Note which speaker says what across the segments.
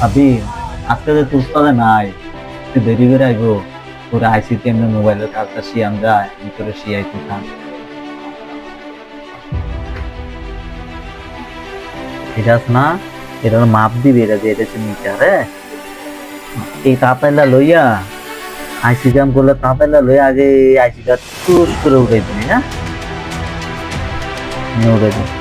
Speaker 1: আবি আজকে যে তুস্তাদে নাই তুই দেরি করে আইবো তোর আইসিতে এমনি মোবাইলের কাজটা শিয়াম যায় আমি তোরে শিয়াইতে থাক এটা না এটার মাপ দিবি এটা যে এটা হচ্ছে মিটারে এই তাতাইলা লইয়া আইসি কাম করলে তাতাইলা লইয়া আগে আইসিটা টুস করে উঠাই দিবি হ্যাঁ উঠাই দিবি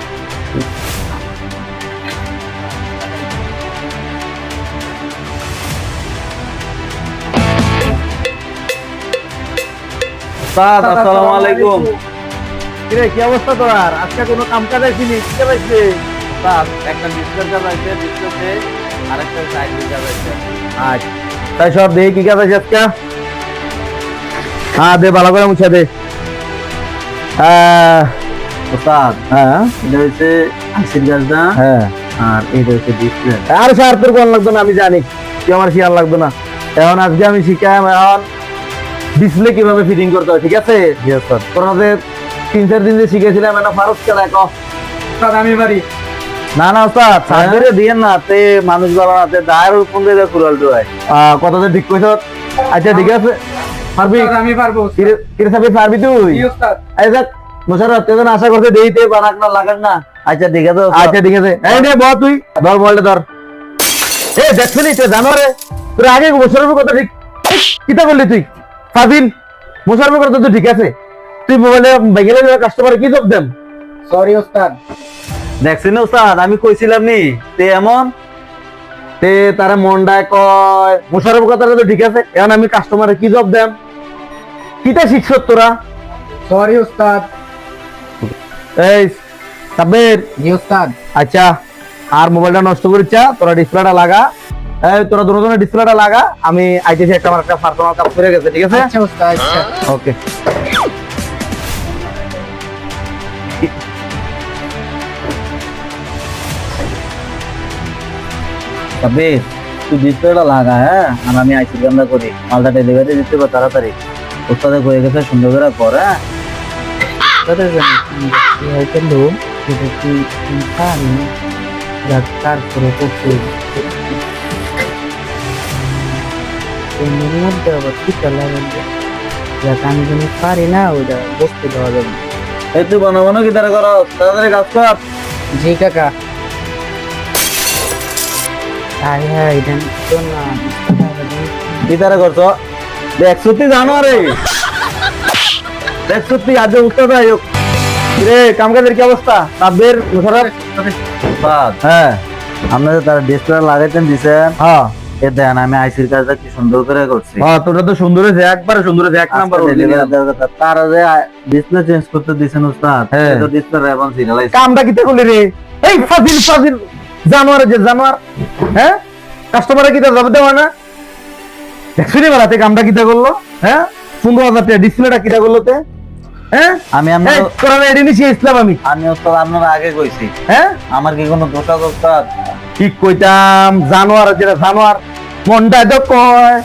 Speaker 1: আসসালামু আলাইকুম।
Speaker 2: কিরে কি অবস্থা তোর? আজকে কোনো কাম কাজ আইছিনি? কি কাজ আইছে?
Speaker 1: একটা ডিসপ্লে কাজ আছে ডিসপ্লে আর একটা সাইড কাজ আছে।
Speaker 2: আচ্ছা তাই সব দে কি কাজ আছে আজকে? হ্যাঁ দে ভালো করে মুছে দে।
Speaker 1: ওস্তাদ
Speaker 2: হ্যাঁ
Speaker 1: এটা হচ্ছে আইসির কাজটা
Speaker 2: হ্যাঁ
Speaker 1: আর এটা হচ্ছে ডিসপ্লে।
Speaker 2: আর স্যার তোর কোন লাগতো না আমি জানি, তুই আমার শিয়ার লাগতো না। এখন আজকে আমি শিখাম এখন ডিসপ্লে কিভাবে ফিটিং করতে হয়, ঠিক আছে? তোরাদের 3-4 দিন যে শিখেছিলাম এটা ফারুক কে দেখো আমি বাড়ি
Speaker 1: না না ওস্তাদ সার্জারি দিয়েন না তে মানুষ ভালো না তে দায়ের কোন দিয়ে কুড়াল ডুয়ায়
Speaker 2: কথাটা ঠিক কইছ। আচ্ছা ঠিক আছে পারবি?
Speaker 3: আমি পারবো
Speaker 2: কিরে সাহেব পারবি তুই?
Speaker 3: জি ওস্তাদ।
Speaker 2: এই দেখ মোশাররফ তুই যেন আশা করতে দেইতে বানাক না লাগাক না।
Speaker 1: আচ্ছা ঠিক আছে
Speaker 2: আচ্ছা ঠিক আছে এই নে বল তুই ধর বলটা ধর। এই দেখছিলি তুই জানোরে তোর আগে মোশাররফের কথা ঠিক কিটা বললি তুই? ফাজিল মোশাররফের কথা তো ঠিক আছে, তুই মোবাইলে বাইকেলে কাস্টমারে কি জব দেন?
Speaker 3: সরি ওস্তাদ।
Speaker 1: দেখছেন ওস্তাদ আমি কইছিলাম নি তে এমন
Speaker 2: তে তারা মন্ডায় কয় মোশাররফের কথাটা তো ঠিক আছে, এখন আমি কাস্টমারে কি জব দেম? কিটা শিখছ তোরা?
Speaker 3: সরি ওস্তাদ।
Speaker 2: এই সাব্বির
Speaker 3: জি ওস্তাদ।
Speaker 2: আচ্ছা আর মোবাইলটা নষ্ট করিচ্ছা তোরা ডিসপ্লেটা লাগা। এই তোরা দুজনের ডিসপ্লেটা লাগা, আমি আইতেছি একটা আমার একটা পার্সোনাল কাজ করে গেছে, ঠিক আছে?
Speaker 3: আচ্ছা ওস্তাদ আচ্ছা।
Speaker 2: ওকে
Speaker 1: তবে তুই ডিসপ্লেটা লাগা হ্যাঁ আর আমি আইসির কামটা করি মালটা ডেলিভারি দিতে পার তাড়াতাড়ি ওস্তাদে কয়ে গেছে সুন্দর করে কর হ্যাঁ
Speaker 3: তারপরে করতে এর মধ্যে আবার টিকা লাগান যাতে আমি যদি পারি না ওইটা বসতে দেওয়া যাবে।
Speaker 1: এই তুই বানো কি তারা করো তাড়াতাড়ি কাজ কর
Speaker 3: জি কাকা। আয় হ্যাঁ এটা তো না
Speaker 1: কি তারা করছো দেখছো তুই জানো রে
Speaker 2: দেখছো তুই আজ উঠতে আয়োগ রে কামকাজের কি অবস্থা? সাব্বির মোশাররফ
Speaker 1: বাদ
Speaker 2: হ্যাঁ
Speaker 1: আপনাদের তারা ডিসপ্লে লাগাইতেন দিছেন
Speaker 2: হ্যাঁ
Speaker 1: এ দেন আমি আইসির কাজটা কি সুন্দর করে করছি
Speaker 2: হ্যাঁ তোটা তো সুন্দর হয়েছে, একবারে সুন্দর হয়েছে, এক নাম্বার
Speaker 1: তারা যে ডিসপ্লে চেঞ্জ করতে দিছেন উস্তাদ
Speaker 2: হ্যাঁ।
Speaker 1: তো ডিসপ্লে রেবন সিরিয়াল
Speaker 2: কামটা কিতে করলি রে? এই ফাজিল ফাজিল জানোয়ার যে জানোয়ার হ্যাঁ কাস্টমারে কিতে জবাব দেওয়া না? দেখছিলি বেলাতে কামটা কিতে করলো হ্যাঁ? 15,000 টাকা ডিসপ্লেটা কিটা করলো তে হ্যাঁ?
Speaker 1: আমি আমরা
Speaker 2: এই, তোরা এডি নিছি ইসলাম আমি
Speaker 1: আমি উস্তাদ আপনারা আগে কইছি
Speaker 2: হ্যাঁ
Speaker 1: আমার কি কোনো দোষ আছে উস্তাদ
Speaker 2: ঠিক কইতাম জানোয়ার যেটা জানোয়ার মনটা তো কয়